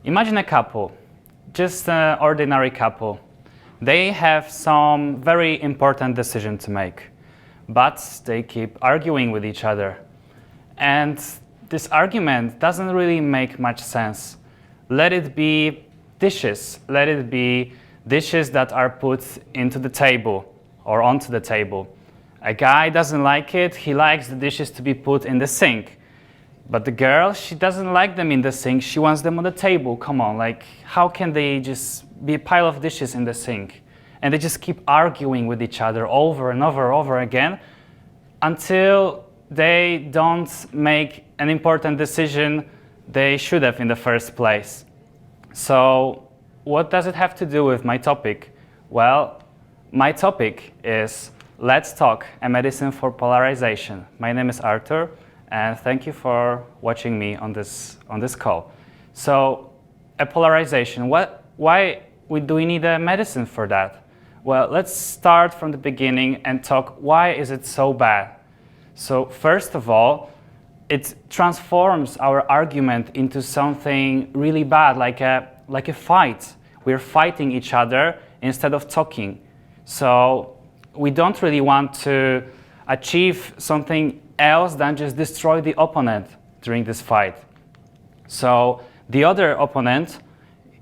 Imagine a couple, just an ordinary couple. They have some very important decision to make, but they keep arguing with each other. And this argument doesn't really make much sense. Let it be dishes. Let it be dishes that are put into the table or onto the table. A guy doesn't like it. He likes the dishes to be put in the sink. But the girl, she doesn't like them in the sink. She wants them on the table. Come on, like, how can they just be a pile of dishes in the sink? And they just keep arguing with each other over and over again until they don't make an important decision they should have in the first place. So what does it have to do with my topic? Well, my topic is Let's Talk, a medicine for polarization. My name is Artur, and thank you for watching me on this call. So, a polarization. Why do we need a medicine for that? Well, let's start from the beginning and talk why is it so bad. So, first of all, it transforms our argument into something really bad, like a fight. We're fighting each other instead of talking. So, we don't really want to achieve something else than just destroy the opponent during this fight. So the other opponent,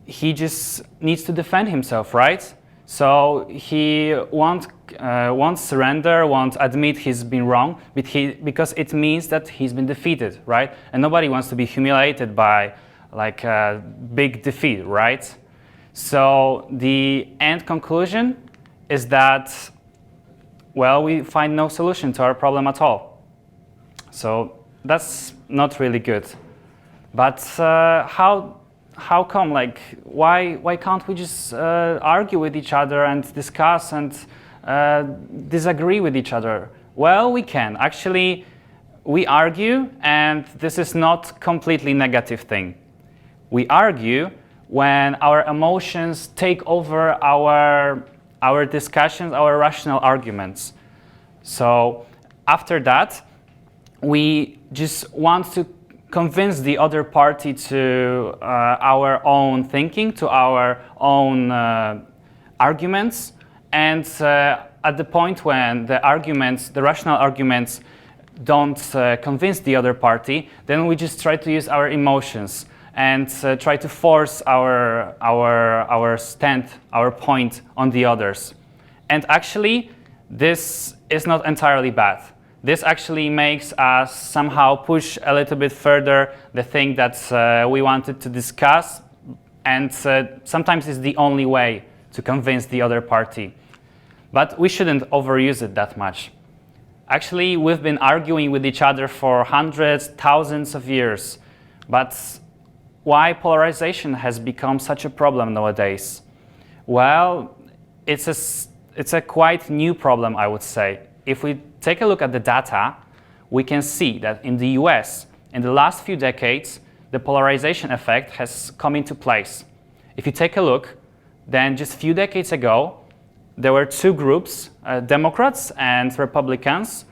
he just needs to defend himself, right? So he won't surrender, won't admit he's been wrong, because it means that he's been defeated, right? And nobody wants to be humiliated by like a big defeat, right? So the end conclusion is that, well, we find no solution to our problem at all. So that's not really good. But how come? Like, why can't we just argue with each other and discuss and disagree with each other? Well, we can. Actually, we argue, and this is not completely negative thing. We argue when our emotions take over our discussions, our rational arguments. So after that, we just want to convince the other party to our own thinking, to our own arguments. And at the point when the rational arguments don't convince the other party, then we just try to use our emotions and try to force our stand, our point on the others. And actually, this is not entirely bad. This actually makes us somehow push a little bit further the thing that we wanted to discuss, and sometimes it's the only way to convince the other party. But we shouldn't overuse it that much. Actually, we've been arguing with each other for hundreds, thousands of years. But why polarization has become such a problem nowadays? Well, it's a quite new problem, I would say. If we take a look at the data, we can see that in the US, in the last few decades, the polarization effect has come into place. If you take a look, then just a few decades ago, there were two groups, Democrats and Republicans,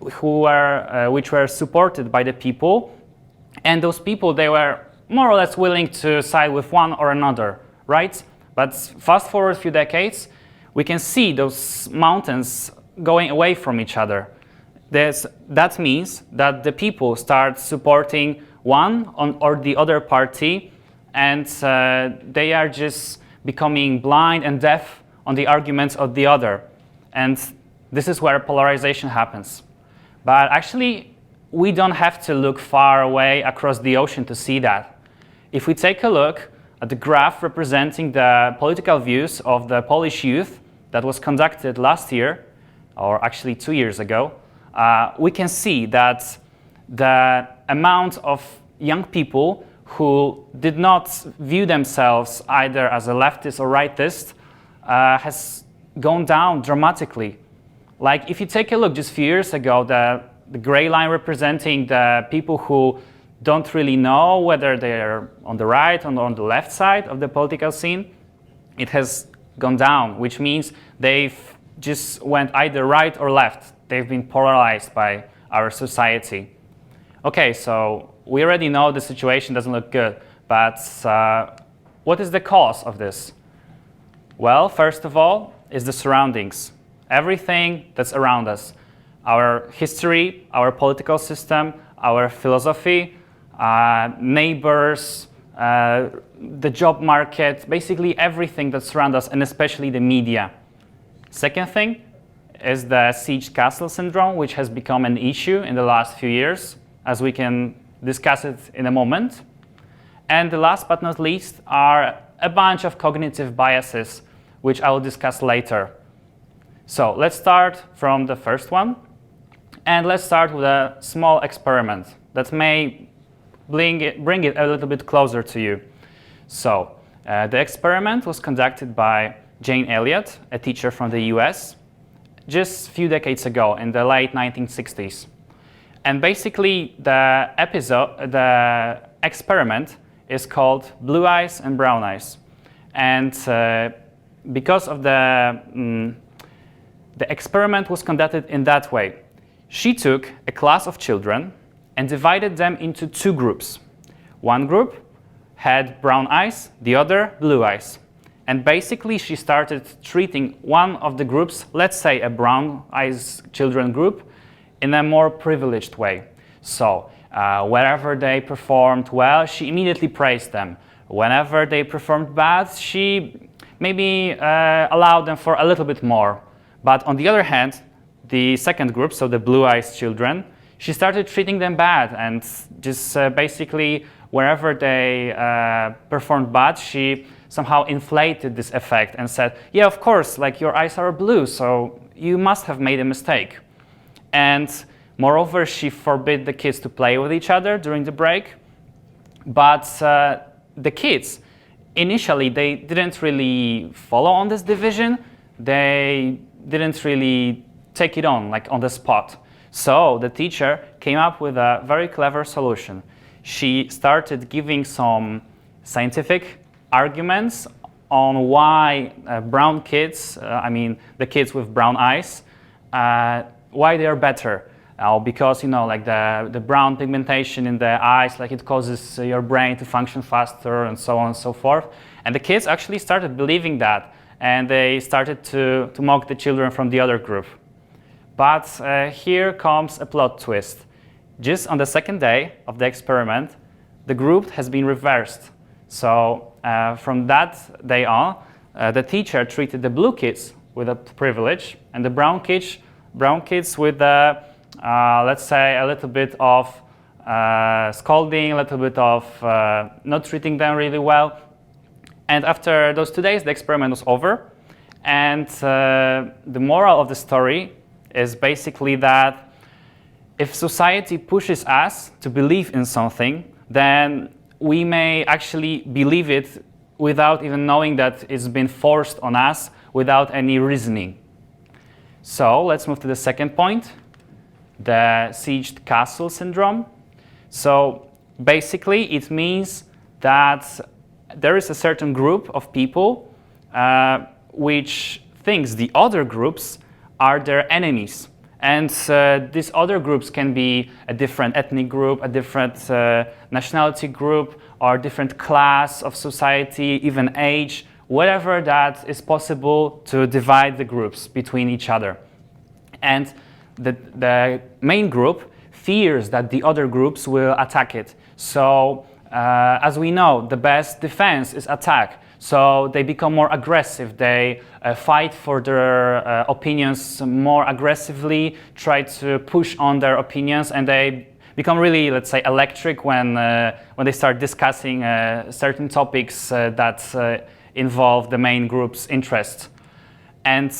which were supported by the people. And those people, they were more or less willing to side with one or another, right? But fast forward a few decades, we can see those mountains going away from each other. That means that the people start supporting one or the other party, and they are just becoming blind and deaf on the arguments of the other. And this is where polarization happens. But actually, we don't have to look far away across the ocean to see that. If we take a look at the graph representing the political views of the Polish youth that was conducted last year, or actually 2 years ago, we can see that the amount of young people who did not view themselves either as a leftist or rightist has gone down dramatically. Like, if you take a look just a few years ago, the gray line representing the people who don't really know whether they're on the right or on the left side of the political scene, it has gone down, which means they've just went either right or left. They've been polarized by our society. Okay, so we already know the situation doesn't look good, But what is the cause of this? Well, first of all, is the surroundings. Everything that's around us. Our history, our political system, our philosophy, neighbors, the job market, basically everything that surrounds us, and especially the media. Second thing is the siege castle syndrome, which has become an issue in the last few years, as we can discuss it in a moment. And the last but not least are a bunch of cognitive biases, which I will discuss later. So let's start from the first one. And let's start with a small experiment that may bring it a little bit closer to you. So the experiment was conducted by Jane Elliott, a teacher from the US, just a few decades ago in the late 1960s. And basically the experiment is called Blue Eyes and Brown Eyes. And because of the experiment was conducted in that way. She took a class of children and divided them into two groups. One group had brown eyes, the other blue eyes. And basically she started treating one of the groups, let's say a brown eyes children group, in a more privileged way. So wherever they performed well, she immediately praised them. Whenever they performed bad, she maybe allowed them for a little bit more. But on the other hand, the second group, so the blue eyes children, she started treating them bad, and just basically wherever they performed bad, she somehow inflated this effect and said, yeah, of course, like your eyes are blue, so you must have made a mistake. And moreover, she forbid the kids to play with each other during the break. But the kids, initially, they didn't really follow on this division. They didn't really take it on, like on the spot. So the teacher came up with a very clever solution. She started giving some scientific arguments on why brown kids, I mean the kids with brown eyes, why they are better. Because like the brown pigmentation in the eyes, like it causes your brain to function faster and so on and so forth. And the kids actually started believing that, and they started to mock the children from the other group. But here comes a plot twist. Just on the second day of the experiment, the group has been reversed. So from that day on, the teacher treated the blue kids with a privilege, and the brown kids with let's say a little bit of scolding, a little bit of not treating them really well. And after those 2 days, the experiment was over. And the moral of the story is basically that if society pushes us to believe in something, then we may actually believe it without even knowing that it's been forced on us, without any reasoning. So let's move to the second point, the sieged castle syndrome. So basically it means that there is a certain group of people which thinks the other groups are their enemies. And these other groups can be a different ethnic group, a different nationality group, or different class of society, even age, whatever that is possible to divide the groups between each other. And the main group fears that the other groups will attack it. So as we know, the best defense is attack. So they become more aggressive. They fight for their opinions more aggressively, try to push on their opinions, and they become really, let's say, electric when they start discussing certain topics that involve the main group's interest. And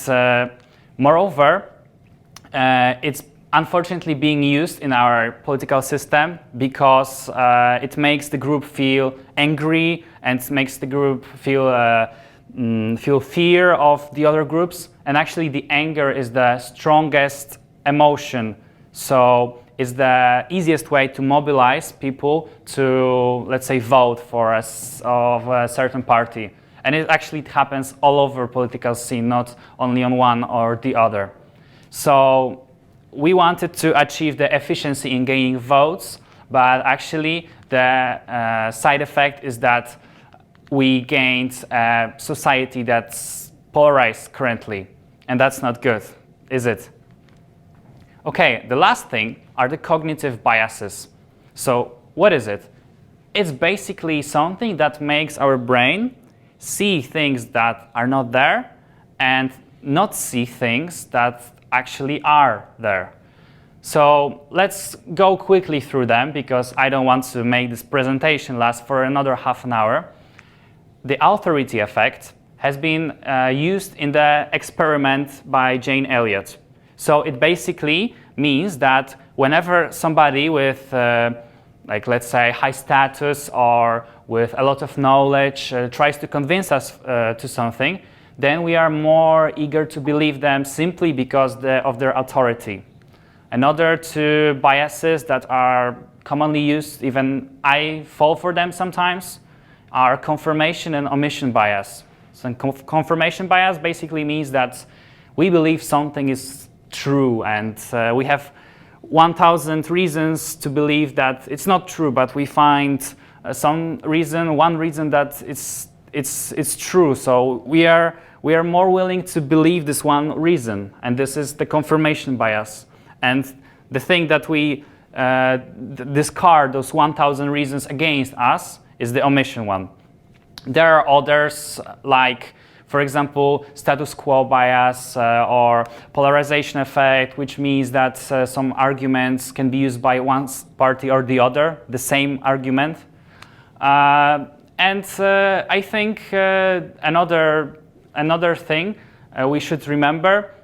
moreover, it's unfortunately being used in our political system because it makes the group feel angry and makes the group feel fear of the other groups. And actually the anger is the strongest emotion. So it's the easiest way to mobilize people to, let's say, vote for a certain party. And it actually happens all over political scene, not only on one or the other. So we wanted to achieve the efficiency in gaining votes but actually the side effect is that we gained a society that's polarized currently, and that's not good, is it? Okay, the last thing are the cognitive biases. So what is it? It's basically something that makes our brain see things that are not there and not see things that actually are there. So let's go quickly through them because I don't want to make this presentation last for another half an hour. The authority effect has been used in the experiment by Jane Elliott. So it basically means that whenever somebody with, like let's say, high status or with a lot of knowledge tries to convince us to something, then we are more eager to believe them simply because of their authority. Another two biases that are commonly used, even I fall for them sometimes, are confirmation and omission bias. So confirmation bias basically means that we believe something is true and we have 1,000 reasons to believe that it's not true, but we find one reason that it's true. So we are more willing to believe this one reason, and this is the confirmation bias. And the thing that we discard those 1,000 reasons against us is the omission one. There are others like, for example, status quo bias or polarization effect, which means that some arguments can be used by one party or the other, the same argument. I think another thing we should remember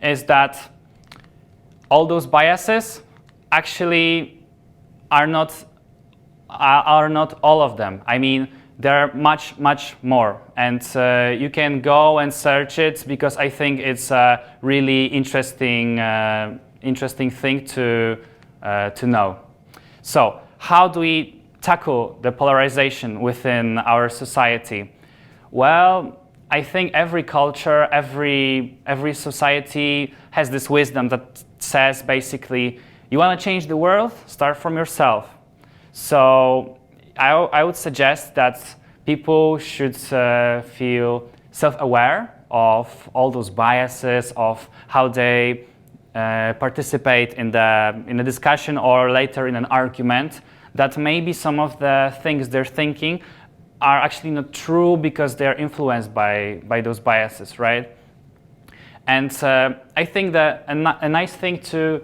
is that all those biases actually are not all of them. I mean, there are much more, and you can go and search it because I think it's a really interesting thing to know. So, how do we tackle the polarization within our society? Well, I think every culture, every society has this wisdom that says basically, you want to change the world, start from yourself. So I would suggest that people should feel self-aware of all those biases, of how they participate in a discussion or later in an argument, that maybe some of the things they're thinking are actually not true because they're influenced by those biases, right? And I think that a nice thing to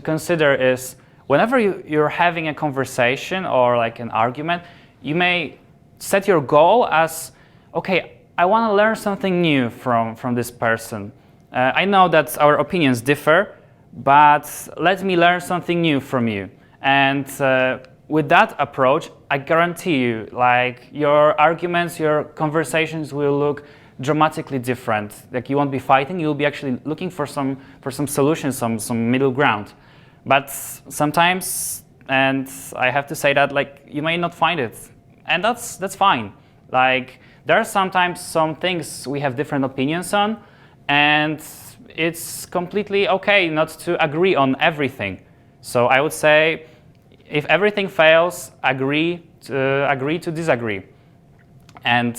consider is whenever you're having a conversation or like an argument, you may set your goal as, okay, I want to learn something new from this person. I know that our opinions differ, but let me learn something new from you. And with that approach, I guarantee you, like your arguments, your conversations will look dramatically different. Like you won't be fighting, you'll be actually looking for some solutions, some middle ground. But sometimes, and I have to say that, like you may not find it, and that's fine. Like there are sometimes some things we have different opinions on, and it's completely okay not to agree on everything. So I would say, if everything fails, agree to disagree. And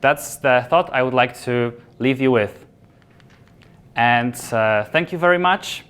that's the thought I would like to leave you with. And thank you very much.